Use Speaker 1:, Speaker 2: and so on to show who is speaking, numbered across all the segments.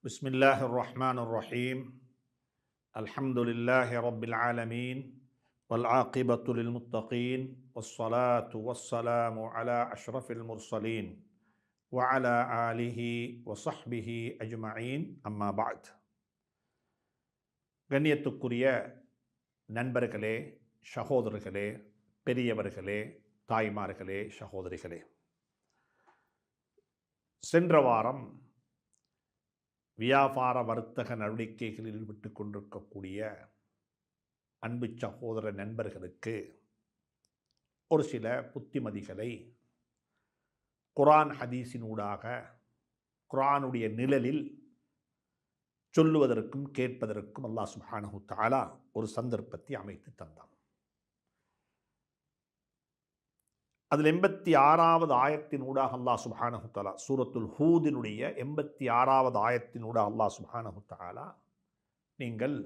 Speaker 1: بسم الله الرحمن الرحيم الحمد لله رب العالمين والعاقبة للمتقين والصلاة والسلام على أشرف المرسلين وعلى آله وصحبه أجمعين أما بعد கண்ணியத்துக்குரிய நண்பர்களே, சகோதரர்களே, பெரியவர்களே, தாய்மார்களே, சகோதரிகளே, சென்ற வாரம் வியாபார வர்த்தக நடவடிக்கைகளில் ஈடுபட்டு கொண்டிருக்கக்கூடிய அன்பு சகோதர நண்பர்களுக்கு ஒரு சில புத்திமதிகளை குர்ஆன் ஹதீஸினூடாக குர்ஆனுடைய நிழலில் சொல்லுவதற்கும் கேட்பதற்கும் அல்லாஹ் சுப்ஹானஹு தஆலா ஒரு சந்தர்ப்பத்தை அமைத்து தந்தான். அதில் 86வது ஆயத்தினூடாக அல்லாஹ் சுப்ஹானஹு தஆலா சூரத்துல் ஹூதினுடைய 86வது ஆயத்தினூடாக அல்லாஹ் சுப்ஹானஹு தஆலா நீங்கள்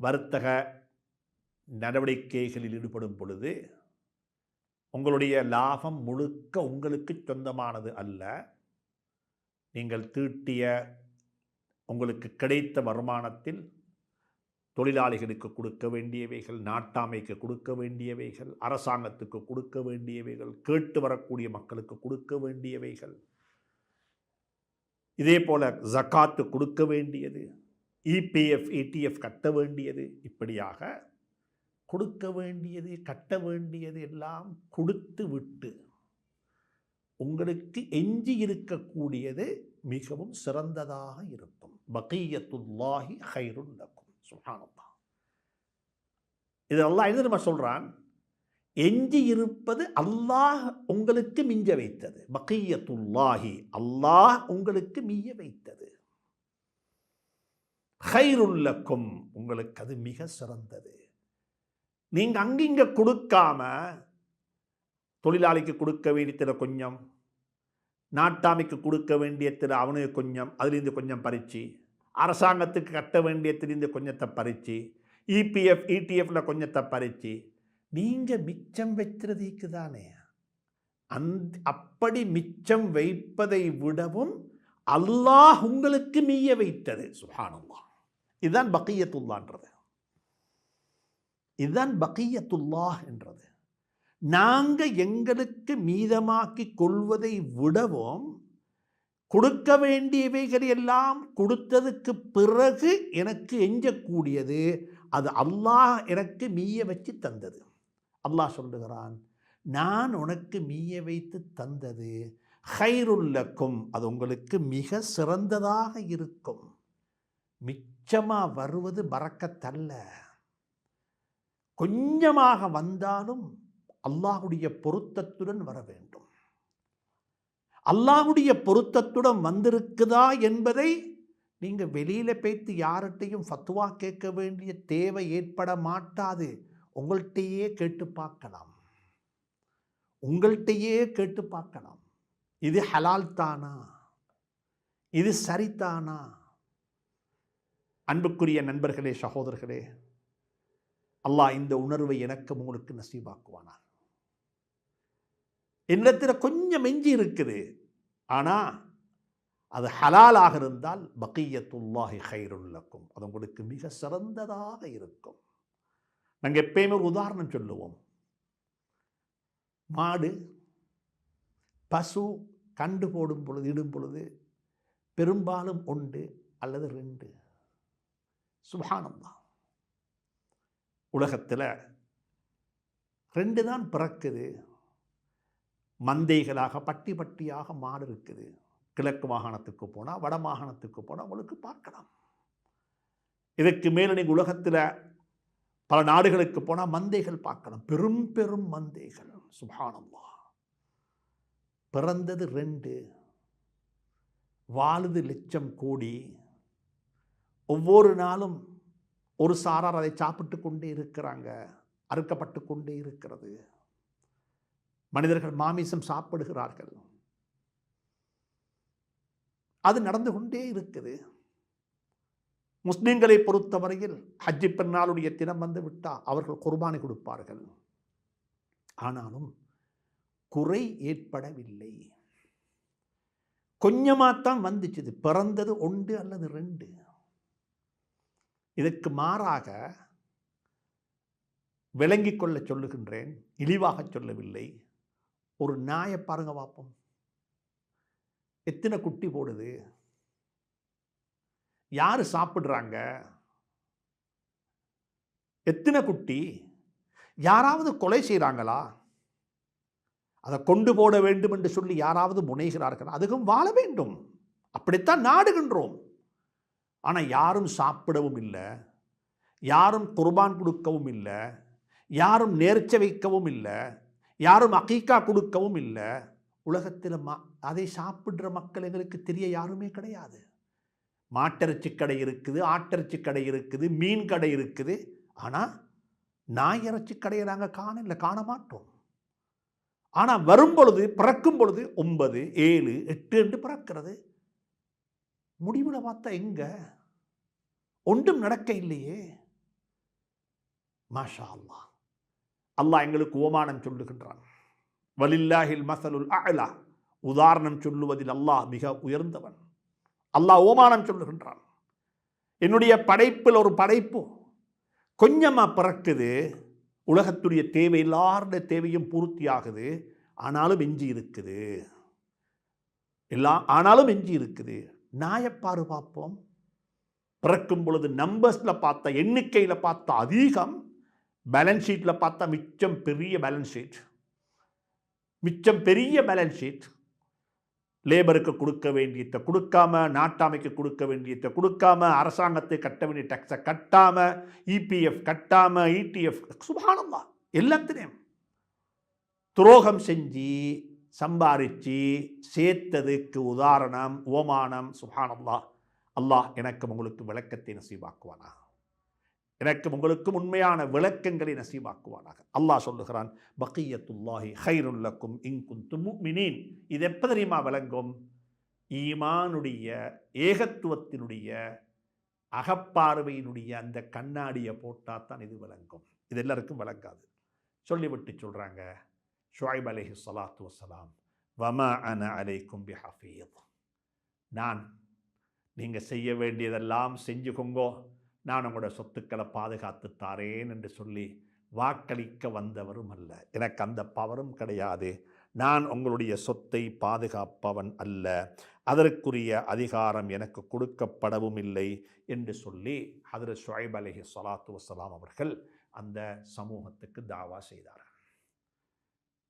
Speaker 1: வர்த்தக நடவடிக்கைகளில் ஈடுபடும் பொழுது உங்களுடைய லாபம் முழுக்க உங்களுக்கு சொந்தமானது அல்ல. நீங்கள் தீட்டிய உங்களுக்கு கிடைத்த வருமானத்தில் தொழிலாளிகளுக்கு கொடுக்க வேண்டியவைகள், நாட்டாமைக்கு கொடுக்க வேண்டியவைகள், அரசாங்கத்துக்கு கொடுக்க வேண்டியவைகள், கேட்டு வரக்கூடிய மக்களுக்கு கொடுக்க வேண்டியவைகள், இதே போல ஜக்காத்து கொடுக்க வேண்டியது, இபிஎஃப் இடிஎஃப் கட்ட வேண்டியது, இப்படியாக கொடுக்க வேண்டியது கட்ட வேண்டியது எல்லாம் கொடுத்து விட்டு உங்களுக்கு எஞ்சி இருக்கக்கூடியது மிகவும் சிறந்ததாக இருக்கும். பகியத்துல்லாஹி ஹைருன் லக்கும். சுப்ஹானல்லாஹ். இது அல்லாஹ் என்ன நம்ம சொல்றான்? எஞ்சி இருப்பது அல்லாஹ் உங்களுக்கு மிஞ்ச வைத்தது. பகியத்துல்லாஹி, அல்லாஹ் உங்களுக்கு மிஞ்ச வைத்தது. ஹைருன் லக்கும், உங்களுக்கு அது மிக சிறந்தது. நீங்க அங்கிங்க கொடுக்காம தொழிலாளிக்கு கொடுக்க வேண்டியதில் கொஞ்சம், நாட்டாமைக்கு கொடுக்க வேண்டியதில் அவனுக்கு கொஞ்சம், அதுலேருந்து கொஞ்சம் பறிச்சு, அரசாங்கத்துக்கு கட்ட வேண்டியதிலிருந்து கொஞ்சத்தை பறிச்சு, இபிஎஃப் இடிஎஃப்ல கொஞ்சத்தை பறிச்சு, நீங்கள் மிச்சம் வைக்கிறதுக்கு தானே. அப்படி மிச்சம் வைப்பதை விடவும் அல்லாஹ் உங்களுக்கு மீய வைத்தது. சுப்ஹானல்லாஹ். இதுதான் பகியத்துல்லான்றது. இதுதான் பகியத்துல்லாஹ் என்றது. நாங்கள் எங்களுக்கு மீதமாக்கி கொள்வதை விடவும் கொடுக்க வேண்டியவைகள் எல்லாம் கொடுத்ததுக்கு பிறகு எனக்கு எஞ்சக்கூடியது அது அல்லாஹ் எனக்கு மீய வச்சு தந்தது. அல்லாஹ் சொல்லுகிறான், நான் உனக்கு மீய வைத்து தந்தது ஹைருல் லக்கும், அது உங்களுக்கு மிக சிறந்ததாக இருக்கும். மிச்சமாக வருவது பரக்கத்தல்ல. கொஞ்சமாக வந்தாலும் அல்லாஹ்வுடைய பொருத்தத்துடன் வர வேண்டும். அல்லாஹ்வுடைய பொருத்தத்துடன் வந்திருக்குதா என்பதை நீங்கள் வெளியில் போய்த்து யார்கிட்டையும் ஃபத்வா கேட்க வேண்டிய தேவை ஏற்பட மாட்டாது. உங்கள்கிட்டையே கேட்டு பார்க்கலாம். உங்கள்கிட்டையே கேட்டு பார்க்கலாம். இது ஹலால் தானா, இது சரிதானா? அன்புக்குரிய நண்பர்களே, சகோதரர்களே, அல்லாஹ் இந்த உணர்வை எனக்கு உங்களுக்கு நசீபாக்குவானார். என்னிடத்தில் கொஞ்சம் எஞ்சி இருக்குது, ஆனால் அது ஹலாலாக இருந்தால் பகியத்துல்லாஹி ஹைருல் லக்கும், அது உங்களுக்கு மிக சிறந்ததாக இருக்கும். நாங்கள் எப்பயுமே ஒரு உதாரணம் சொல்லுவோம். மாடு, பசு கண்டு போடும் பொழுது, இடும் பொழுது பெரும்பாலும் 1 அல்லது 2. சுப்ஹானல்லாஹ். உலகத்தில் 2 தான் பிறக்குது. மந்தைகளாக பட்டி பட்டியாக மாடு இருக்குது. கிழக்கு மாகாணத்துக்கு போனால், வட மாகாணத்துக்கு போனால் உங்களுக்கு பார்க்கலாம். இதற்கு மேலே நீங்கள் உலகத்தில் பல நாடுகளுக்கு போனால் மந்தைகள் பார்க்கலாம். பெரும் பெரும் மந்தைகள். சுப்ஹானல்லாஹ். பிறந்தது 2, வாழுது லட்சம் கோடி. ஒவ்வொரு நாளும் ஒரு சாரார் அதை சாப்பிட்டு கொண்டே இருக்கிறாங்க. அறுக்கப்பட்டு கொண்டே இருக்கிறது. மனிதர்கள் மாமிசம் சாப்பிடுகிறார்கள். அது நடந்து கொண்டே இருக்குது. முஸ்லிம்களை பொறுத்தவரையில் ஹஜ்ஜி பெருநாளுடைய தினம் வந்து விட்டால் அவர்கள் குர்பானி கொடுப்பார்கள். ஆனாலும் குறை ஏற்படவில்லை. கொஞ்சமாகத்தான் வந்துச்சு. பிறந்தது 1 அல்லது 2. இதற்கு மாறாக விளங்கிக் கொள்ள சொல்லுகின்றேன், இழிவாக சொல்லவில்லை. ஒரு நாயை பாருங்க பார்ப்போம், எத்தனை குட்டி போடுது, யாரு சாப்பிடுறாங்க, எத்தனை குட்டி, யாராவது கொலை செய்கிறாங்களா, அதை கொண்டு போட வேண்டும் என்று சொல்லி யாராவது முனைகிறார்கள், அதுவும் வாழ வேண்டும், அப்படித்தான் நாடுகின்றோம். ஆனால் யாரும் சாப்பிடவும் இல்லை, யாரும் குர்பான் கொடுக்கவும் இல்லை, யாரும் நேர்ச்சை வைக்கவும் இல்லை, யாரும் அகீக்கா கொடுக்கவும் இல்லை. உலகத்தில் அதை சாப்பிட்ற மக்கள் எங்களுக்கு தெரிய யாருமே கிடையாது. மாட்டிறைச்சி கடை இருக்குது, ஆட்டிறைச்சி கடை இருக்குது, மீன் கடை இருக்குது. ஆனால் நாய் இறைச்சி கடையை நாங்கள் காண மாட்டோம். ஆனால் வரும் பொழுது, பிறக்கும் பொழுது 9, 7, 8 என்று பிறக்கிறது. முடிவில் பார்த்தா எங்க ஒன்றும் நடக்க இல்லையே. மாஷா அல்லாஹ், அல்லாஹ் எங்களுக்கு ஓமானம் சொல்லுகின்றான். வலில்லாஹில் மஸலுல் அஅலா, உதாரணம் சொல்லுவதில் அல்லாஹ் மிக உயர்ந்தவன். அல்லாஹ் ஓமானம் சொல்லுகின்றான். என்னுடைய படைப்பில் ஒரு படைப்பு கொஞ்சமாக பிறக்குது, உலகத்துடைய தேவை எல்லாருடைய தேவையும் பூர்த்தியாகுது, ஆனாலும் எஞ்சி இருக்குது, ஆனாலும் எஞ்சி இருக்குது. நாயப்பாறு பார்ப்போம், பிறக்கும் பொழுது நம்பர்ஸில் பார்த்தா, எண்ணிக்கையில் பார்த்தா அதிகம், பேலன்ஸ் ஷீட்டில் பார்த்தா மிச்சம் பெரிய பேலன்ஸ் ஷீட், மிச்சம் பெரிய பேலன்ஸ் ஷீட். லேபருக்கு கொடுக்க வேண்டியதை கொடுக்காம, நாட்டாமைக்கு கொடுக்க வேண்டியதை கொடுக்காம, அரசாங்கத்தை கட்ட வேண்டிய டேக்ஸை கட்டாம, இபிஎஃப் கட்டாம, இடிஎஃப், சுப்ஹானல்லாஹ், எல்லாத்திலையும் துரோகம் செஞ்சு சம்பாரித்து சேர்த்ததுக்கு உதாரணம் ஓமானம். சுப்ஹானல்லாஹ். அல்லாஹ் எனக்கும் உங்களுக்கு விளக்கத்தை நசீபாக்குவானா, எனக்கும் உங்களுக்கும் உண்மையான விளக்கங்களை நசீபாக்குவானாக. அல்லாஹ் சொல்லுகிறான், பக்கியத்துல்லாஹி ஹைருல் லக்கும் இன் குன்தும் முஃமினீன். இது எப்போ தெரியுமா விளங்கும்? ஈமானுடைய ஏகத்துவத்தினுடைய அகப்பார்வையினுடைய அந்த கண்ணாடியை போட்டால் தான் இது விளங்கும். இது எல்லாருக்கும் விளங்காது. சொல்லிவிட்டு சொல்கிறாங்க, ஷுஐப் அலைஹி ஸலாத்து வஸ்ஸலாம், வமா அன அலைக்கும் பிஹஃபீஸ், நான் நீங்கள் செய்ய வேண்டியதெல்லாம் செஞ்சுக்கோங்கோ, நான் உங்களோட சொத்துக்களை பாதுகாத்து தாரேன் என்று சொல்லி வாக்களிக்க வந்தவரும் அல்ல, எனக்கு அந்த பவரும் கிடையாது, நான் உங்களுடைய சொத்தை பாதுகாப்பவன் அல்ல, அதற்குரிய அதிகாரம் எனக்கு கொடுக்கப்படவும் இல்லை என்று சொல்லி ஹதரத் ஷுஐப் அலைஹி ஸலாத்து வஸ்ஸலாம் அவர்கள் அந்த சமூகத்துக்கு தாவா செய்தார்கள்.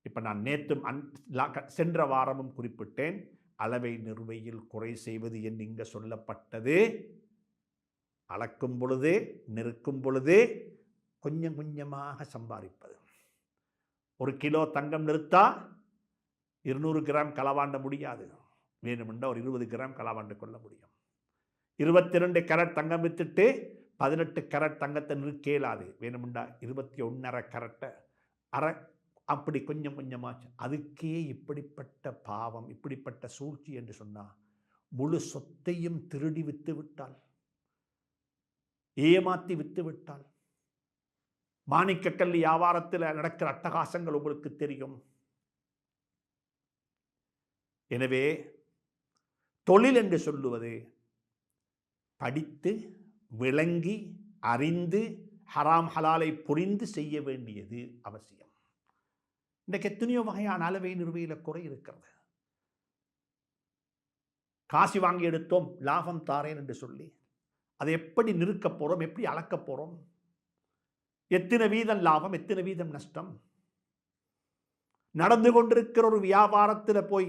Speaker 1: இப்போ நான் சென்ற வாரமும் குறிப்பிட்டேன், அளவை நிறுவையில் குறை செய்வது என்று இங்கே சொல்லப்பட்டது. அளக்கும் பொழுது, நிறுக்கும் பொழுது கொஞ்சம் கொஞ்சமாக சம்பாதிப்பது. 1 கிலோ தங்கம் நிறுத்தா 200 கிராம் களவாண்ட முடியாது, வேணுமெண்டா ஒரு 20 கிராம் களவாண்டு கொள்ள முடியும். 22 கேரட் தங்கம் விற்றுட்டு 18 கேரட் தங்கத்தை நிறுக்க இயலாது, வேணுமெண்டா 21.5 கேரட்டை அரை, அப்படி கொஞ்சம் கொஞ்சமாச்சு. அதுக்கே இப்படிப்பட்ட பாவம், இப்படிப்பட்ட சூழ்ச்சி என்று சொன்னால், முழு சொத்தையும் திருடி வித்து விட்டால், ஏமாற்றி வித்து விட்டால், மாணிக்கக்கல் வியாபாரத்தில் நடக்கிற அட்டகாசங்கள் உங்களுக்கு தெரியும். எனவே தொழில் என்று சொல்லுவது படித்து விளங்கி அறிந்து ஹராம் ஹலாலை புரிந்து செய்ய வேண்டியது அவசியம். இன்றைக்கு எத்தனையோ வகையான அளவை நிறுவையில் குறை இருக்கிறது. காசு வாங்கி எடுத்தோம், லாபம் தாரேன் என்று சொல்லி அதை எப்படி நிறுக்க போகிறோம், எப்படி அளக்க போகிறோம், எத்தனை வீதம் லாபம், எத்தனை வீதம் நஷ்டம். நடந்து கொண்டிருக்கிற ஒரு வியாபாரத்தில் போய்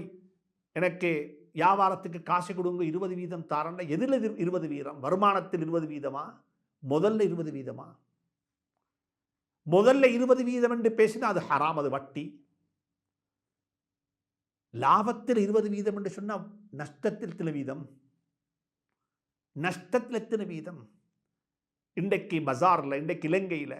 Speaker 1: எனக்கு வியாபாரத்துக்கு காசு கொடுங்க 20 வீதம் தாரன்னா, எதில் 20 வீதம்? வருமானத்தில் 20 வீதமா, முதல்ல 20 வீதமா? முதல்ல 20 வீதம் என்று பேசினா அது ஹராம், அது வட்டி. லாபத்தில் 20 வீதம் என்று சொன்னால் நஷ்டத்தில் எத்தனை வீதம், நஷ்டத்தில் எத்தனை வீதம்? இன்றைக்கு பஜாரில், இன்றைக்கு இலங்கையில்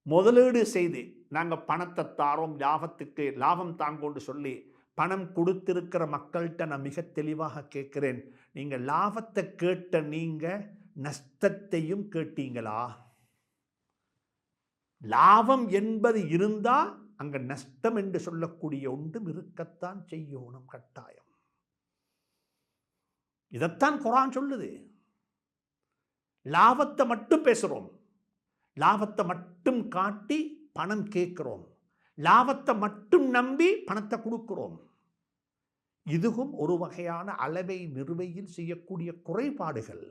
Speaker 1: முதலீடு செய்து நாங்கள் பணத்தை தாரோம், லாபத்துக்கு லாபம் தாங்கோன்னு சொல்லி பணம் கொடுத்திருக்கிற மக்கள்கிட்ட நான் மிக தெளிவாக கேட்கிறேன், நீங்கள் லாபத்தை கேட்ட நீங்கள் நஷ்டத்தையும் கேட்டீங்களா? லாபம் என்பது இருந்தால் அங்கே நஷ்டம் என்று சொல்லக்கூடிய ஒன்றும் இருக்கத்தான் செய்யணும், கட்டாயம். இதைத்தான் குர்ஆன் சொல்லுது. லாபத்தை மட்டும் பேசுகிறோம், லாபத்தை மட்டும் காட்டி பணம் கேட்கிறோம், லாபத்தை மட்டும் நம்பி பணத்தை கொடுக்கிறோம். இதுவும் ஒரு வகையான அளவை நிறுவையில் செய்யக்கூடிய குறைபாடுகள்.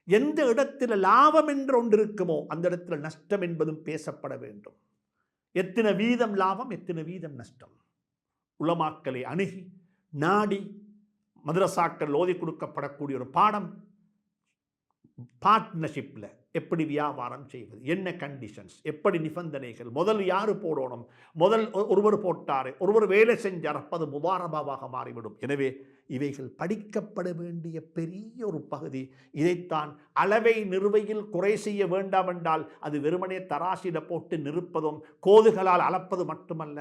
Speaker 1: எந்த இடத்துல லாபம் என்று ஒன்று இருக்குமோ அந்த இடத்துல நஷ்டம் என்பதும் பேசப்பட வேண்டும். எத்தனை வீதம் லாபம், எத்தனை வீதம் நஷ்டம், உலமாக்களை அணுகி நாடி மதரசாக்கள் ஓதி கொடுக்கப்படக்கூடிய ஒரு பாடம். பார்ட்னர்ஷிப்பில் எப்படி வியாபாரம் செய்வது, என்ன கண்டிஷன்ஸ், எப்படி நிபந்தனைகள், முதல் யாரு போடணும், முதல் ஒருவர் போட்டார், ஒருவர் வேலை செஞ்சார், அப்பது முதாரபாவாக மாறிவிடும். எனவே இவைகள் படிக்கப்பட வேண்டிய பெரிய ஒரு பகுதி. இதைத்தான் அளவை நிறுவையில் குறை செய்ய வேண்டாம் என்றால் அது வெறுமனே தராசில போட்டு நிறுப்பதும் கோதுகளால் அளப்பது மட்டுமல்ல.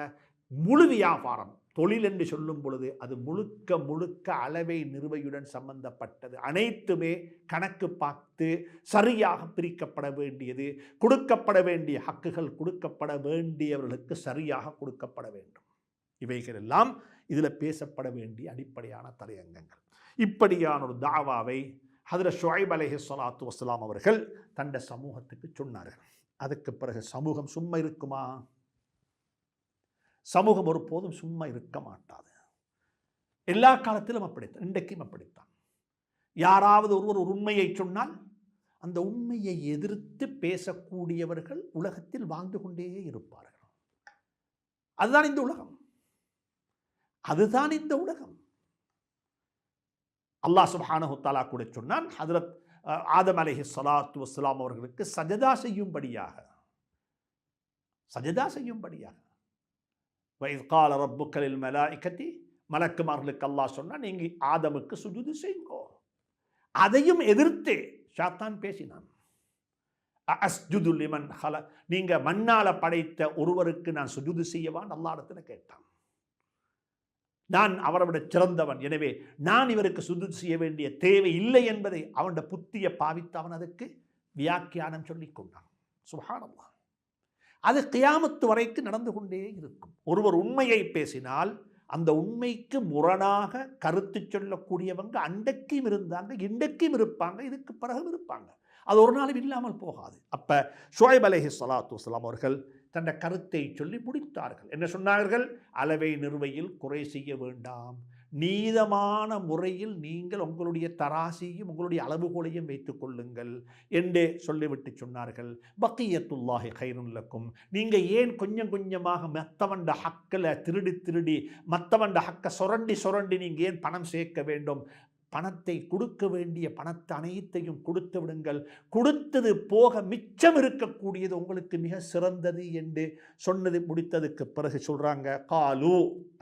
Speaker 1: முழு வியாபாரம் தொழில் என்று சொல்லும் பொழுது அது முழுக்க அளவை நிறுவையுடன் சம்பந்தப்பட்டது. அனைத்துமே கணக்கு பார்த்து சரியாக பிரிக்கப்பட வேண்டியது. கொடுக்கப்பட வேண்டிய ஹக்குகள் கொடுக்கப்பட வேண்டியவர்களுக்கு சரியாக கொடுக்கப்பட வேண்டும். இவைகள் எல்லாம் இதில் பேசப்பட வேண்டிய அடிப்படையான தலையங்கங்கள். இப்படியான ஒரு தாவாவை ஹஜ்ரத் ஷுஐப் அலைஹிஸ்ஸலாத்து வஸ்ஸலாம் அவர்கள் தந்த சமூகத்துக்கு சொன்னார்கள். அதுக்கு பிறகு சமூகம் சும்மா இருக்குமா? சமூகம் ஒருபோதும் சும்மா இருக்க மாட்டாது. எல்லா காலத்திலும் அப்படித்தான், இன்றைக்கும் அப்படித்தான். யாராவது ஒருவர் ஒரு உண்மையை சொன்னால் அந்த உண்மையை எதிர்த்து பேசக்கூடியவர்கள் உலகத்தில் வாழ்ந்து கொண்டே இருப்பார்கள். அதுதான் இந்த உலகம், அதுதான் இந்த உலகம். அல்லாஹ் சுப்ஹானஹு தஆலா கூட சொன்னான், ஹஜ்ரத் ஆதம் அலைஹிஸ்ஸலாத்து வஸ்ஸலாம் அவர்களுக்கு சஜதா செய்யும்படியாக وَإِذْ قَالَ رَبُّكَ لِلْمَلَائِكَةِ மலக்குமார்களுக்கு அல்லாஹ் சொன்னா, நீங்க ஆதமுக்கு சுஜூது செய்யுங்கோ. அதையும் எதிர்த்து ஷைத்தான் பேசினான். அஸ்ஜுது லிமன் ஹல, நீங்க மண்ணால படைத்த ஒருவருக்கு நான் சுஜூது செய்யவான் அல்லாஹ்விடத்துல கேட்டான். நான் அவரை விட சிறந்தவன், எனவே நான் இவருக்கு சுஜூது செய்ய வேண்டிய தேவை இல்லை என்பதை அவனுடைய புத்தியை பாவித்து அவன் அதுக்கு வியாக்கியானம் சொல்லிக் கொண்டான். சுப்ஹானல்லாஹ். அது கியாமத்து வரைக்கும் நடந்து கொண்டே இருக்கும். ஒருவர் உண்மையை பேசினால் அந்த உண்மைக்கு முரணாக கருத்து சொல்லக்கூடியவங்க அன்றைக்கும் இருந்தாங்க, இன்றைக்கும் இருப்பாங்க, இதுக்கு பிறகும் இருப்பாங்க. அது ஒரு நாளும் இல்லாமல் போகாது. அப்போ ஷுஐப் அலைஹிஸ்ஸலாத்து வஸ்ஸலாம் அவர்கள் தன்னை கருத்தை சொல்லி முடித்தார்கள். என்ன சொன்னார்கள்? அளவை நிறுவையில் குறை செய்ய வேண்டாம், நீதமான முறையில் நீங்கள் உங்களுடைய தராசியும் உங்களுடைய அளவுகோலையும் வைத்துக் கொள்ளுங்கள் என்று சொல்லிவிட்டு சொன்னார்கள். பக்கியத்துல்லாஹி கைருன் லக்கும், நீங்கள் ஏன் கொஞ்சம் கொஞ்சமாக மற்றவண்ட ஹக்கில் திருடி மற்றவண்ட ஹக்கை சுரண்டி நீங்கள் ஏன் பணம் சேர்க்க வேண்டும்? பணத்தை கொடுக்க வேண்டிய பணத்தை அனைத்தையும் கொடுத்து விடுங்கள், கொடுத்தது போக மிச்சம் இருக்கக்கூடியது உங்களுக்கு மிக சிறந்தது என்று சொன்னது முடித்ததுக்கு பிறகு சொல்றாங்க, காலு,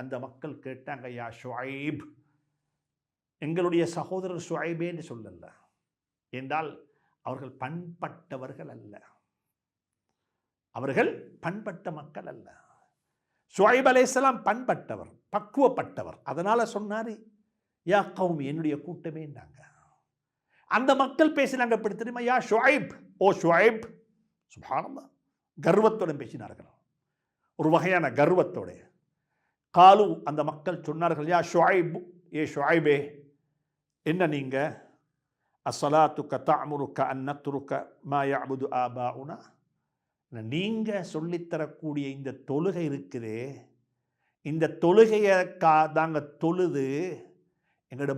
Speaker 1: அந்த மக்கள் கேட்டாங்க, யா ஷுஐப், எங்களுடைய சகோதரர் ஷுஐபேன்னு சொல்லல, என்றால் அவர்கள் பண்பட்டவர்கள் அல்ல, அவர்கள் பண்பட்ட மக்கள் அல்ல. ஷுஐப் அலைஹிஸ்ஸலாம் பண்பட்டவர், பக்குவப்பட்டவர். அதனால சொன்னாரு, யா கௌம், என்னுடைய கூட்டமேன்னாங்க. அந்த மக்கள் பேசினாங்க எப்படி தெரியுமா? யா ஷுஐப், ஓ ஷுஐப். சுப்ஹானல்லாஹ், கர்வத்துடன் பேசினார்கள், ஒரு வகையான கர்வத்தோட. காலு, அந்த மக்கள் சொன்னார்கள், யா ஷுஐப், ஏ ஷுஐபே, என்ன நீங்க அஸ்ஸலாத்துக தஅமுருக அன் நத்ருக மா யஅபுது ஆபாஉனா, நீங்க சொல்லித்தரக்கூடிய இந்த தொழுகை இருக்குதே, இந்த தொழுகையை தாங்க தொழுது எங்களோட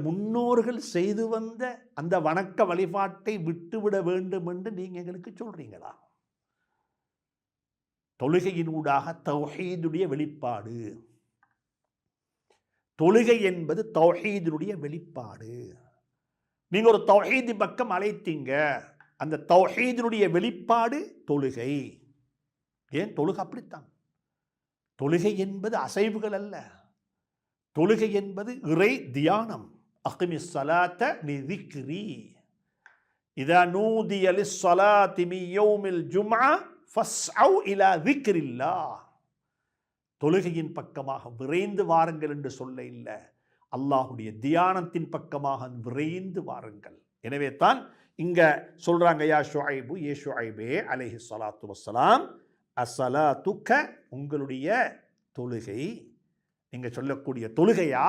Speaker 1: முன்னோர்கள் செய்து வந்த அந்த வணக்க வழிபாட்டை விட்டுவிட வேண்டும் என்று நீங்க எங்களுக்கு சொல்றீங்களா? தொழுகையினூடாக தௌஹீதுடைய வெளிப்பாடு, தொழுகை என்பது தௌஹீதுடைய வெளிப்பாடு. நீங்க ஒரு தௌஹீது பக்கம் அழைத்தீங்க, அந்த தௌஹீதுடைய வெளிப்பாடு தொழுகை. ஏன் தொழுகை அப்படித்தான். தொழுகை என்பது அசைவுகள் அல்ல, தொழுகை என்பது இறை தியானம். அக்மிஸ் ஸலாத்த லிذிக்ரி இதா நூதிய லிஸ்ஸலாத்தி மின் யௌமில் ஜும்ஆ ஃபஸ்அவ் இலா ذிக்ரில்லாஹ். தொழுகையின் பக்கமாக விரைந்து வாருங்கள் என்று சொல்ல இல்லை, அல்லாஹ்வுடைய தியானத்தின் பக்கமாக விரைந்து வாருங்கள். எனவே தான் இங்க சொல்றாங்க, யா ஷுஐபு, ஏ ஷுஐபே அலைஹிஸ்ஸலாத்து வஸ்ஸலாம், அஸ்ஸலாத்துக, உங்களுடைய தொழுகை நீங்கள் சொல்லக்கூடிய தொழுகையா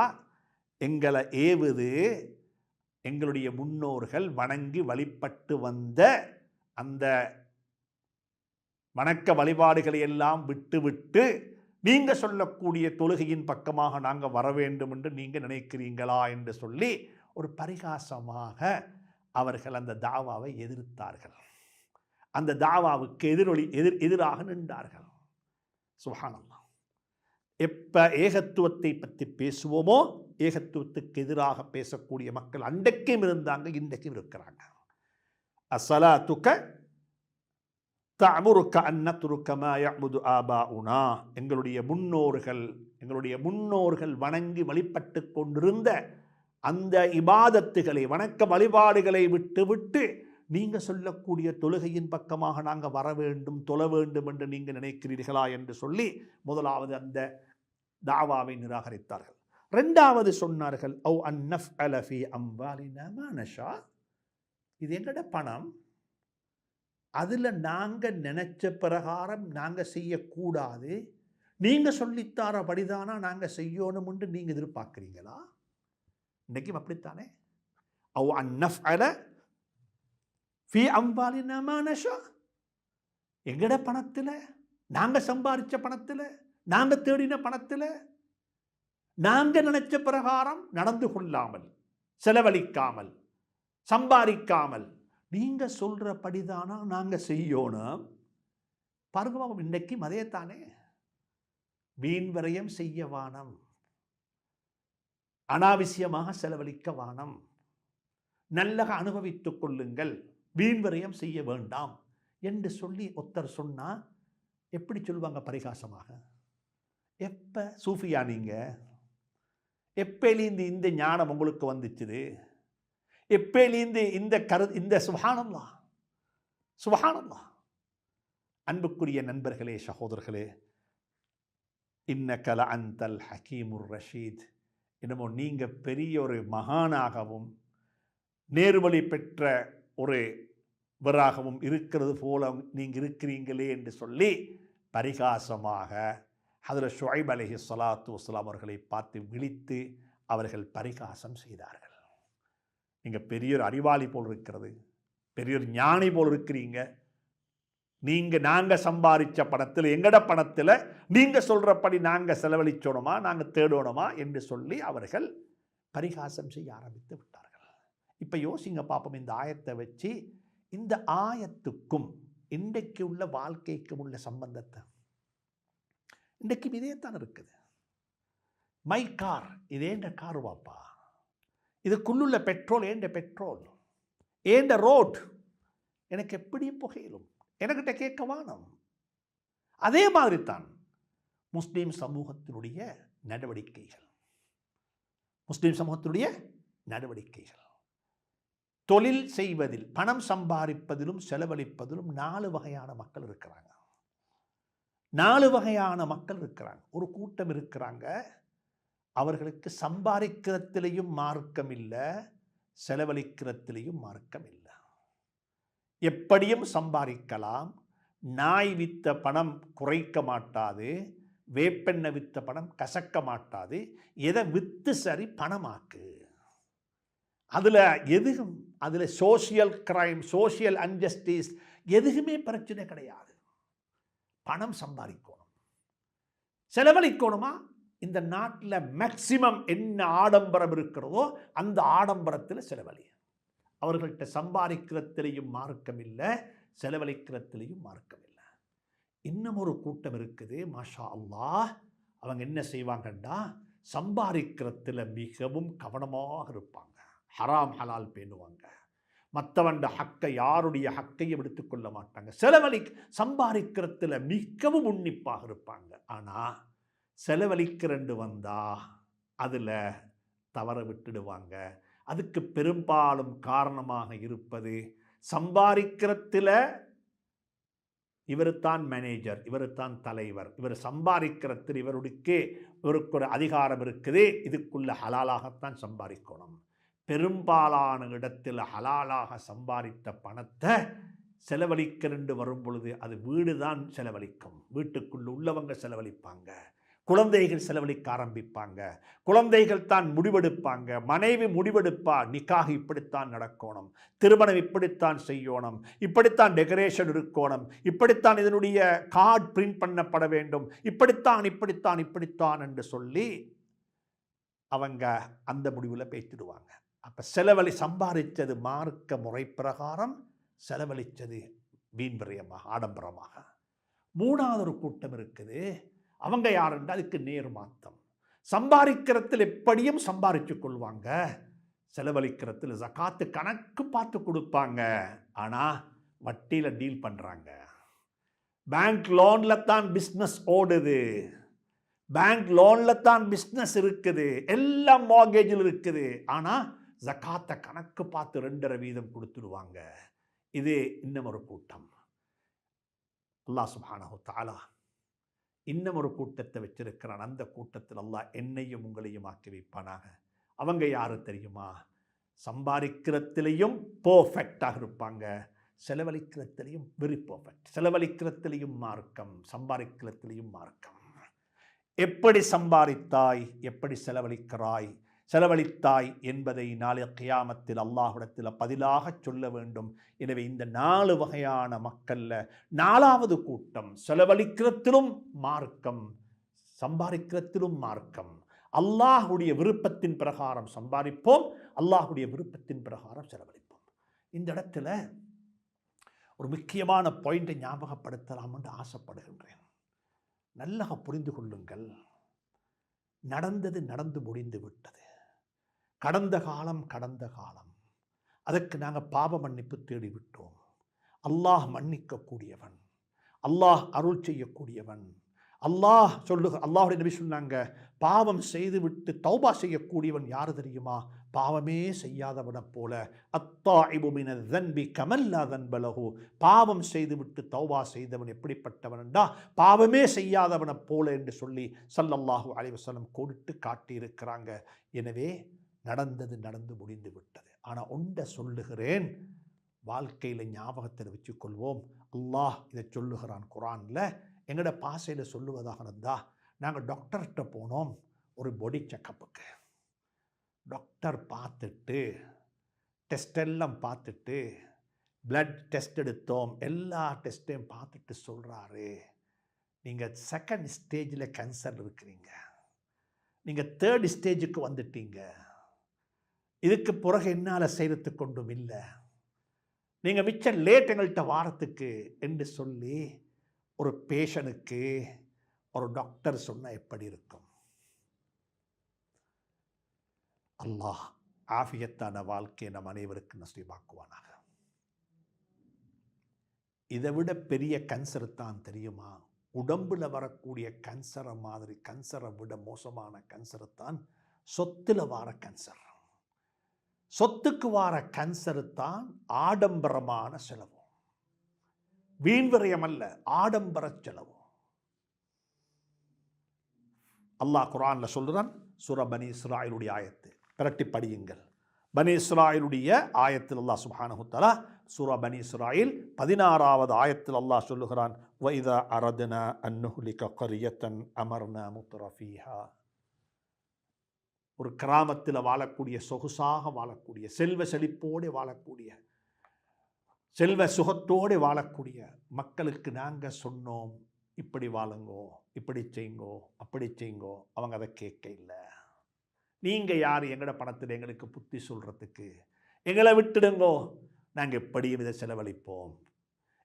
Speaker 1: எங்களை ஏவுது எங்களுடைய முன்னோர்கள் வணங்கி வழிபட்டு வந்த அந்த வணக்க வழிபாடுகளை எல்லாம் விட்டு நீங்கள் சொல்லக்கூடிய தொழுகையின் பக்கமாக நாங்கள் வர வேண்டும் என்று நீங்கள் நினைக்கிறீங்களா என்று சொல்லி ஒரு பரிகாசமாக அவர்கள் அந்த தாவாவை எதிர்த்தார்கள். அந்த தாவாவுக்கு எதிராக நின்றார்கள். சுப்ஹானல்லாஹ். எப்போ ஏகத்துவத்தை பற்றி பேசுவோமோ ஏகத்துவத்துக்கு எதிராக பேசக்கூடிய மக்கள் அன்றைக்கும் இருந்தாங்க, இன்றைக்கும் இருக்கிறாங்க. அஸ்ஸலாத்துக தஅமுருக அன் நத்ருக மா யஅபுது ஆபாஉனா, எங்களுடைய முன்னோர்கள் வணங்கி வழிபட்டு கொண்டிருந்த அந்த இபாதத்துகளை வணக்க வழிபாடுகளை விட்டு நீங்கள் சொல்லக்கூடிய தொழுகையின் பக்கமாக நாங்கள் வர வேண்டும் தொழ வேண்டும் என்று நீங்கள் நினைக்கிறீர்களா என்று சொல்லி முதலாவது அந்த தாவாவை நிராகரித்தார்கள். ரெண்டாவது சொன்னார்கள் ஓ அன்னஃப் அலஃபி அம்வாலினா மா நஷா, இது எங்கட பணம், அதில் நாங்கள் நினைச்ச பிரகாரம் நாங்கள் செய்யக்கூடாது, நீங்கள் சொல்லித்தாரபடிதானா நாங்கள் செய்யணும்னு நீங்கள் எதிர்பார்க்குறீங்களா? இன்றைக்கும் அப்படித்தானே. ஓ அன்னஃப் அல ஃபி அம்வாலினா மா நஷா, எங்கட பணத்தில் நாங்கள் சம்பாதிச்ச பணத்தில் நாங்கள் தேடின பணத்தில் நாங்கள் நினைச்ச பிரகாரம் நடந்து கொள்ளாமல் செலவழிக்காமல் சம்பாதிக்காமல் நீங்கள் சொல்கிறபடிதானா நாங்கள் செய்யணும். பருவம் இன்றைக்கும் அதே தானே. வீண் விரயம் செய்ய வானம், அனாவசியமாக செலவழிக்க வானம், நல்லக அனுபவித்துக் கொள்ளுங்கள், வீண் விரயம் செய்ய வேண்டாம் என்று சொல்லி ஒருத்தர் சொன்னால் எப்படி சொல்லுவாங்க பரிகாசமாக? எப்போ சூஃபியா நீங்கள்? எப்பேலேருந்து இந்த ஞானம் உங்களுக்கு வந்துச்சுது? எப்பேலேருந்து இந்த சுப்ஹானல்லாஹ். அன்புக்குரிய நண்பர்களே, சகோதரர்களே, இன்னக லஅன்தல் ஹக்கீமுர் ரஷீத், என்னமோ நீங்கள் பெரிய ஒரு மகானாகவும் நேர்வழி பெற்ற ஒரு வராகவும் இருக்கிறது போல நீங்கள் இருக்கிறீங்களே என்று சொல்லி பரிகாசமாக ஹதரத் ஷுஐப் அலைஹிஸ்ஸலாத்து வஸ்ஸலாம் அவர்களை பார்த்து விழித்து அவர்கள் பரிகாசம் செய்தார்கள். நீங்கள் பெரிய ஒரு அறிவாளி போல் இருக்கிறது, பெரிய ஒரு ஞானி போல் இருக்கிறீங்க, நாங்கள் சம்பாதிச்ச பணத்தில் எங்கட பணத்தில் நீங்கள் சொல்கிறபடி நாங்கள் செலவழிச்சோணுமா நாங்கள் தேடணுமா என்று சொல்லி அவர்கள் பரிகாசம் செய்ய ஆரம்பித்து விட்டார்கள். இப்போ யோசிங்க பார்ப்போம், இந்த ஆயத்தை வச்சு இந்த ஆயத்துக்கும் இன்றைக்கு உள்ள வாழ்க்கைக்கும் உள்ள சம்பந்தத்தை. இன்றைக்கும் இதே தான் இருக்குது. மை கார், இது ஏண்ட கார் வாப்பா, இதுக்குள்ளுள்ள பெட்ரோல் ஏண்ட பெட்ரோல், ஏண்ட ரோட், எனக்கு எப்படியும் புகையிலும், எனக்கிட்ட கேட்க வானம். அதே மாதிரி தான் முஸ்லீம் சமூகத்தினுடைய நடவடிக்கைகள். தொழில் செய்வதில், பணம் சம்பாதிப்பதிலும் செலவழிப்பதிலும் 4 வகையான மக்கள் இருக்கிறாங்க. 4 வகையான மக்கள் இருக்கிறாங்க. ஒரு கூட்டம் இருக்கிறாங்க, அவர்களுக்கு சம்பாதிக்கிறத்திலையும் மார்க்கம் இல்லை, செலவழிக்கிறத்திலையும் மார்க்கம் இல்லை. எப்படியும் சம்பாதிக்கலாம், நாய் வித்த பணம் குறைக்க மாட்டாது, வேப்பெண்ணெய் வித்த பணம் கசக்க மாட்டாது, எதை வித்து சரி பணமாக்கு. அதில் சோஷியல் கிரைம், சோஷியல் அன்ஜஸ்டிஸ் எதுவுமே பிரச்சனை கிடையாது. பணம் சம்பாதிக்கணும், செலவழிக்கணுமா? இந்த நாட்டில் மேக்சிமம் என்ன ஆடம்பரம் இருக்கிறதோ அந்த ஆடம்பரத்தில் செலவழி. அவர்கள்ட்ட சம்பாதிக்கிறத்திலையும் மார்க்கம் இல்லை, செலவழிக்கிறத்திலையும் மார்க்கம் இல்லை. இன்னும் ஒரு கூட்டம் இருக்குது, மாஷா அல்லாஹ், அவங்க என்ன செய்வாங்கண்டா சம்பாதிக்கிறதுல மிகவும் கவனமாக இருப்பாங்க, ஹராம் ஹலால் பேணுவாங்க, மற்றவண்ட ஹக்கை யாருடைய ஹக்கையும் எடுத்துக்கொள்ள மாட்டாங்க, சம்பாதிக்கிறதுல மிகவும் உன்னிப்பாக இருப்பாங்க. ஆனால் செலவழிக்கிறண்டு வந்தால் அதில் தவற விட்டுடுவாங்க. அதுக்கு பெரும்பாலும் காரணமாக இருப்பது சம்பாதிக்கிறதுல இவருத்தான் மேனேஜர், இவருத்தான் தலைவர், இவர் சம்பாதிக்கிறதுல இவருக்கு ஒரு அதிகாரம் இருக்குது, இதுக்குள்ள ஹலாலாகத்தான் சம்பாதிக்கணும். பெரும்பாலான இடத்தில் ஹலாலாக சம்பாதித்த பணத்தை செலவழிக்கிறண்டு வரும் பொழுது அது வீடு தான் செலவழிக்கும், வீட்டுக்குள்ள உள்ளவங்க செலவழிப்பாங்க, குழந்தைகள் செலவழிக்க ஆரம்பிப்பாங்க, குழந்தைகள் தான் முடிவெடுப்பாங்க, மனைவி முடிவெடுப்பா, நிக்காக இப்படித்தான் நடக்கணும், திருமணம் இப்படித்தான் செய்யணும், இப்படித்தான் டெக்கரேஷன் இருக்கணும், இப்படித்தான் இதனுடைய கார்டு பிரிண்ட் பண்ணப்பட வேண்டும், இப்படித்தான் இப்படித்தான் இப்படித்தான் என்று சொல்லி அவங்க அந்த முடிவில் பேசிடுவாங்க. அப்போ சம்பாதிச்சது மார்க்க முறை பிரகாரம், செலவழித்தது வீண் விரயமாக ஆடம்பரமாக. மூணாவது ஒரு கூட்டம் இருக்குது. அவங்க யாருன்னா அதுக்கு நேர்மாத்தம். சம்பாதிக்கிறதுல எப்படியும் சம்பாதிச்சு கொள்வாங்க, செலவழிக்கிறதுல ஜகாத்து கணக்கு பார்த்து கொடுப்பாங்க. ஆனால் வட்டியில் டீல் பண்ணுறாங்க. பேங்க் லோன்ல தான் பிஸ்னஸ் ஓடுது, பேங்க் லோன்ல தான் பிஸ்னஸ் இருக்குது, எல்லாம் மார்கேஜில் இருக்குது. ஆனால் ஜகாத்தை கணக்கு பார்த்து 2.5% கொடுத்துடுவாங்க. இது இன்னும் ஒரு கூட்டம். அல்லாஹ் சுப்ஹானஹு தஆலா இன்னும் ஒரு கூட்டத்தை வச்சிருக்கிறான். அந்த கூட்டத்தில் அல்லாஹ் என்னையும் உங்களையும் ஆக்கி வைப்பானாக. அவங்க யாரு தெரியுமா? சம்பாதிக்கிறதுலையும் பர்ஃபெக்டாக இருப்பாங்க, செலவழிக்கிறதுலையும் வெரி பர்ஃபெக்ட். செலவழிக்கிறதுலையும் மார்க்கம், சம்பாதிக்கிறதுலையும் மார்க்கம். எப்படி சம்பாதித்தாய், எப்படி செலவழித்தாய் என்பதை நாளை கியாமத்தில் அல்லாஹ்விடத்தில் பதிலாக சொல்ல வேண்டும். எனவே இந்த 4 வகையான மக்கள்ல 4வது கூட்டம், செலவழிக்கிறதிலும் மார்க்கம், சம்பாதிக்கிறதிலும் மார்க்கம். அல்லாஹ்வுடைய விருப்பத்தின் பிரகாரம் சம்பாதிப்போம், அல்லாஹ்வுடைய விருப்பத்தின் பிரகாரம் செலவழிப்போம். இந்த இடத்துல ஒரு முக்கியமான பாயிண்டை ஞாபகப்படுத்தலாம் என்று ஆசைப்படுகின்றேன். நல்லா புரிந்து கொள்ளுங்கள். நடந்தது நடந்து முடிந்து விட்டது. கடந்த காலம். அதற்கு நாங்கள் பாவ மன்னிப்பு தேடிவிட்டோம். அல்லாஹ் மன்னிக்கக்கூடியவன், அல்லாஹ் அருள் செய்யக்கூடியவன். அல்லாஹுடைய நபி சொன்னாங்க, பாவம் செய்துவிட்டு தௌபா செய்யக்கூடியவன் யாரு தெரியுமா? பாவமே செய்யாதவனை போல. அத்தாஇபு மின ஸன்பி கமல்லா ஸன்ப லஹு. பாவம் செய்துவிட்டு தௌபா செய்தவன் எப்படிப்பட்டவன் என்றா பாவமே செய்யாதவனை போல என்று சொல்லி ஸல்லல்லாஹு அலைஹி வஸல்லம் கோடிட்டு காட்டியிருக்கிறாங்க. எனவே நடந்தது நடந்து முடிந்து விட்டது. ஆனால் ஒன்றை சொல்லுகிறேன், வாழ்க்கையில் ஞாபகத்தில் வச்சுக்கொள்வோம். அல்லாஹ் இதை சொல்லுகிறான் குர்ஆனில். எங்களோட பாசையில் சொல்லுவதாக இருந்தால், நாங்கள் டாக்டர்கிட்ட போனோம் ஒரு பாடி செக்கப்புக்கு. டாக்டர் பார்த்துட்டு டெஸ்டெல்லாம் பார்த்துட்டு, பிளட் டெஸ்ட் எடுத்தோம், எல்லா டெஸ்ட்டையும் பார்த்துட்டு சொல்கிறாரு, நீங்கள் 2nd ஸ்டேஜில் கேன்சர் இருக்கிறீங்க, நீங்கள் 3rd ஸ்டேஜுக்கு வந்துட்டீங்க, இதுக்கு பிறகு என்னால் செய்கிறது கொண்டும் இல்லை, நீங்கள் மிச்சம் லேட் எங்கள்கிட்ட வாரத்துக்கு என்று சொல்லி ஒரு பேஷனுக்கு ஒரு டாக்டர் சொன்னால் எப்படி இருக்கும்? அல்லாஹ் ஆஃபியத்தான வாழ்க்கையை நம் அனைவருக்கும் நசீபாக்குவானாக. இதை விட பெரிய கேன்சர் தான் தெரியுமா? உடம்புல வரக்கூடிய கேன்சரை மாதிரி, கேன்சரை விட மோசமான கேன்சர் தான் சொத்துல வர கேன்சர். சொத்துக்கு வர கேன்சர் தான் ஆடம்பரமான செலவு, வீண்விரயம் அல்ல, ஆடம்பர செலவு. அல்லாஹ் குர்ஆன்ல சொல்றான், சூரா பனி இஸ்ராயிலுடைய ஆயத்து பிரட்டி படியுங்கள். பனி இஸ்ராயிலுடைய ஆயத்தில் அல்லாஹ் சுப்ஹானஹு தஆலா சூரா பனி இஸ்ராயில் 16வது ஆயத்தில் அல்லாஹ் சொல்லுகிறான், வைதா அரத்னா அன் நுஹ்லிக கரியத்தன் அமர்னா முத்ரஃபீஹா. ஒரு கிராமத்தில் வாழக்கூடிய, சொகுசாக வாழக்கூடிய, செல்வ செழிப்போடு வாழக்கூடிய, செல்வ சுகத்தோடு வாழக்கூடிய மக்களுக்கு நாங்கள் சொன்னோம், இப்படி வாழுங்கோ, இப்படி செய்யுங்கோ, அப்படி செய்யுங்கோ. அவங்க அதை கேட்க இல்லை. நீங்கள் யார் எங்களோட பணத்தில் எங்களுக்கு புத்தி சொல்கிறதுக்கு? எங்களை விட்டுடுங்கோ, நாங்கள் எப்படியும் இதை செலவழிப்போம்.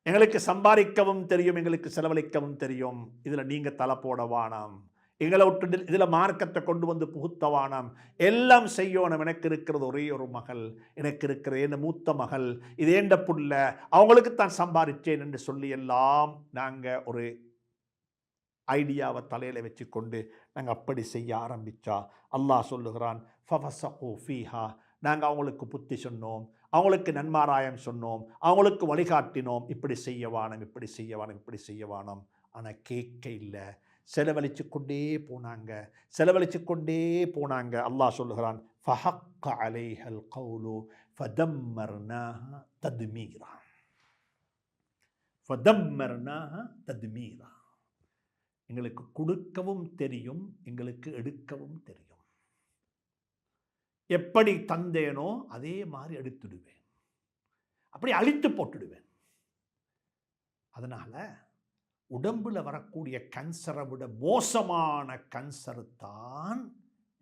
Speaker 1: எங்களுக்கு சம்பாதிக்கவும் தெரியும், எங்களுக்கு செலவழிக்கவும் தெரியும். இதில் நீங்கள் தலை போட வானாம், எங்களை விட்டு இதில் மார்க்கத்தை கொண்டு வந்து புகுத்தவானாம், எல்லாம் செய்யணும். எனக்கு இருக்கிறது ஒரே ஒரு மகள், எனக்கு இருக்கிற என் மூத்த மகள், இது ஏண்ட புள்ள, அவங்களுக்கு தான் சம்பாதிச்சேன் என்று சொல்லி எல்லாம் நாங்கள் ஒரு ஐடியாவை தலையில் வச்சு கொண்டு நாங்கள் அப்படி செய்ய ஆரம்பித்தா அல்லாஹ் சொல்லுகிறான், ஃபஃபஸகு ஃபீஹா. நாங்கள் அவங்களுக்கு புத்தி சொன்னோம், அவங்களுக்கு நன்மாராயம் சொன்னோம், அவங்களுக்கு வழிகாட்டினோம், இப்படி செய்யவானம், இப்படி செய்யவானம், இப்படி செய்யவானம். ஆனால் கேட்க இல்லை, செலவழிச்சு கொண்டே போனாங்க. அல்லாஹ் சொல்லுகிறான், ஃபஹக்க அலைஹல் கௌலு ஃபதம்மர்னாஹா தத்மீரா. எங்களுக்கு கொடுக்கவும் தெரியும், எங்களுக்கு எடுக்கவும் தெரியும். எப்படி தந்தேனோ அதே மாதிரி எடுத்துடுவேன், அப்படி அழித்து போட்டுடுவேன். அதனால உடம்புல வரக்கூடிய கேன்சரை விட மோசமான கேன்சர் தான்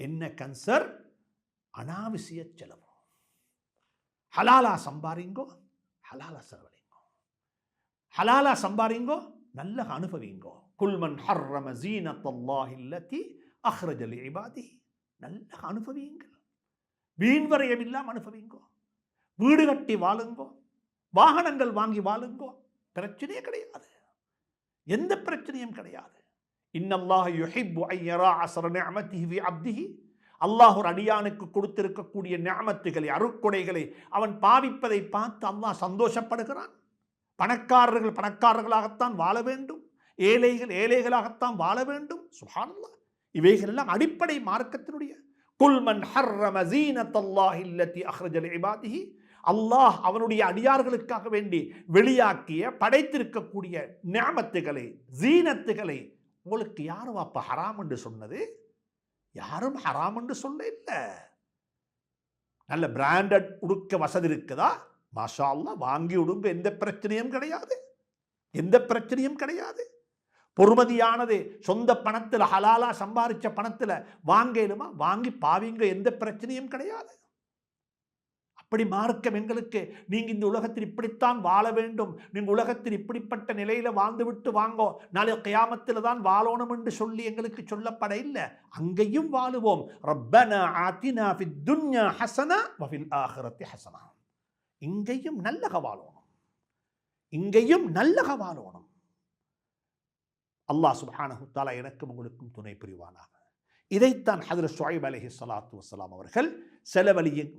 Speaker 1: என்ன கேன்சர்? அனாவசிய செலவு. ஹலாலா சம்பாரிங்கோ, ஹலாலா செலவழிங்கோ, ஹலாலா சம்பாரிங்கோ, நல்ல அனுபவிங்கோ. குல்மன் ஹர்ரம ஜீனத்தல்லாஹி அல்லதி அஹ்ரஜ லிஇபாதிஹி. நல்ல அனுபவியுங்கள், வீண் வரையம் இல்லாம அனுபவிங்கோ. வீடு கட்டி வாழுங்கோ, வாகனங்கள் வாங்கி வாழுங்கோ, பிரச்சனையே கிடையாது, எந்த பிரச்சனையும் கிடையாது. இன்னல்லாஹ் யுஹிப்பு அன் யரா அஸ்ர நிஅமதிஹி ஃபி அப்திஹி. அல்லாஹ் ஒரு அடியானுக்கு கொடுத்திருக்கக்கூடிய நிஅமத்துகளை, அருட்கொடைகளை அவன் பாவிப்பதை பார்த்து அல்லாஹ் சந்தோஷப்படுகிறான். பணக்காரர்கள் பணக்காரர்களாகத்தான் வாழ வேண்டும், ஏழைகள் ஏழைகளாகத்தான் வாழ வேண்டும். சுப்ஹானல்லாஹ், இவைகள் எல்லாம் அடிப்படை மார்க்கத்தினுடைய. குல் மன் ஹர்ரம ஸீனத்தல்லாஹி அல்லதி அஹ்ரஜ லிஇபாதிஹி. அல்லாஹ் அவனுடைய அடியார்களுக்காக வேண்டி வெளியாக்கிய படைத்திருக்கக்கூடிய நிஅமத்துகளை, ஜீனத்துகளை உங்களுக்கு யாரு வாப்பா ஹராம் என்று சொன்னது? யாரும் ஹராம் என்று சொல்ல இல்லை. நல்ல பிராண்டட் உடுக்க வசதி இருக்குதா? மாஷா அல்லாஹ், வாங்கி உடுங்க, எந்த பிரச்சனையும் கிடையாது, எந்த பிரச்சனையும் கிடையாது. பொறுமதியானது சொந்த பணத்தில் ஹலாலா சம்பாதிச்ச பணத்தில் வாங்கலுமா, வாங்கி பாவிங்க, எந்த பிரச்சனையும் கிடையாது. அப்படி மார்க்கம் எங்களுக்கு நீங்க இந்த உலகத்தில் இப்படித்தான் வாழ வேண்டும், நீங்க உலகத்தில் இப்படிப்பட்ட நிலையில வாழ்ந்துவிட்டு வாங்கோ, நாளை கியாமத்தில் தான் வாழணும் என்று சொல்லி எங்களுக்கு சொல்லப்பட இல்லை. அங்கேயும் வாழுவோம். ரப்பனா ஆத்தினா ஃபித் துன்யா ஹஸனா வ ஃபில் ஆখিরাতি ஹஸனா. இங்கேயும் நல்லக வாழணும், இங்கேயும் நல்லக வாழணும். அல்லாஹ் சுப்ஹானஹு வ தஆலா எனக்கும் உங்களுக்கும் துணை புரிவானாக. இதைத்தான் ஹஜ்ரத் ஷுஐப் அலைஹிஸ்ஸலாத்து வஸ்ஸலாம் அவர்கள்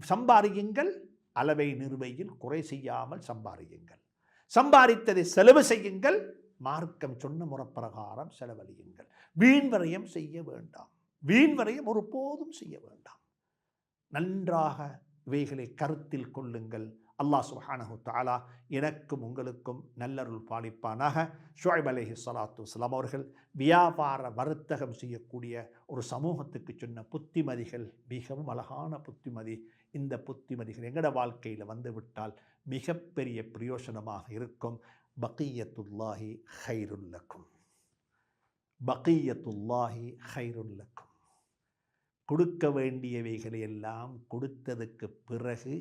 Speaker 1: சம்பாரியுங்கள், அளவை நிறுவையில் குறை செய்யாமல் சம்பாரியுங்கள், சம்பாதித்ததை செலவு செய்யுங்கள், மார்க்கம் சொன்ன முறைப்பிரகாரம் செலவழியுங்கள். வீண் வரையம் செய்ய வேண்டாம், வீண் வரையம் ஒருபோதும் செய்ய வேண்டாம். நன்றாக இவைகளை கருத்தில் கொள்ளுங்கள். அல்லாஹ் சுப்ஹானஹு வ தஆலா எனக்கும் உங்களுக்கும் நல்லருள் பாலிப்பானாக. ஷுஐப் அலைஹிஸ்ஸலாத்து வஸ்ஸலாம் அவர்கள் வியாபார வர்த்தகம் செய்யக்கூடிய ஒரு சமூகத்துக்கு சொன்ன புத்திமதிகள் மிகவும் அழகான புத்திமதி. இந்த புத்திமதிகள் எங்கட வாழ்க்கையில் வந்துவிட்டால் மிகப்பெரிய பிரயோசனமாக இருக்கும். பகியத்துல்லாஹி ஹைருல் லக்கும், பகியத்துல்லாஹி ஹைருல் லக்கும். கொடுக்க வேண்டியவைகளை எல்லாம் கொடுத்ததுக்கு பிறகு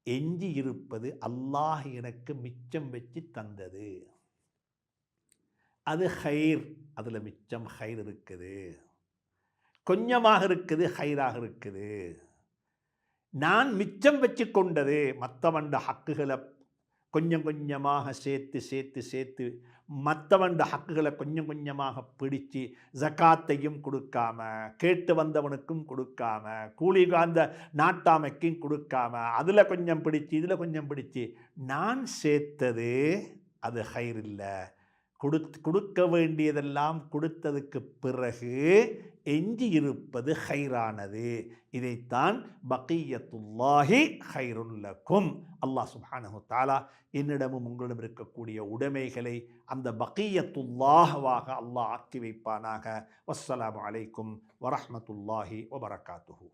Speaker 1: எஞ்சி இருப்பது அல்லாஹ் எனக்கு மிச்சம் வச்சு தந்தது, அது ஹைர். அதில் மிச்சம் ஹைர் இருக்குது, கொஞ்சமாக இருக்குது, ஹைராக இருக்குது. நான் மிச்சம் வச்சு கொண்டது மற்றவண்ட ஹக்குகளை கொஞ்சம் கொஞ்சமாக சேர்த்து சேர்த்து சேர்த்து மற்றவண்ட ஹக்குகளை கொஞ்சம் கொஞ்சமாக பிடிச்சு ஜகாத்தையும் கொடுக்காம, கேட்டு வந்தவனுக்கும் கொடுக்காம, கூலி காந்த நாட்டாமைக்கும் கொடுக்காம, அதில் கொஞ்சம் பிடிச்சி இதில் கொஞ்சம் பிடிச்சி நான் சேர்த்தது அது ஹைர் இல்லை. கொடுக்க வேண்டியதெல்லாம் கொடுத்ததுக்கு பிறகு எஞ்சி இருப்பது ஹைரானது. இதைத்தான் பகியத்துல்லாஹி ஹைருல் லக்கும். அல்லாஹ் சுப்ஹானஹு வ தஆலா என்னிடமும் உங்களிடம் இருக்கக்கூடிய உடைமைகளை அந்த பகியத்துல்லாஹ்வாக அல்லாஹ் ஆக்கி வைப்பானாக. வஸ்ஸலாமு அலைக்கும் வரஹ்மத்துல்லாஹி வபரகாத்துஹு.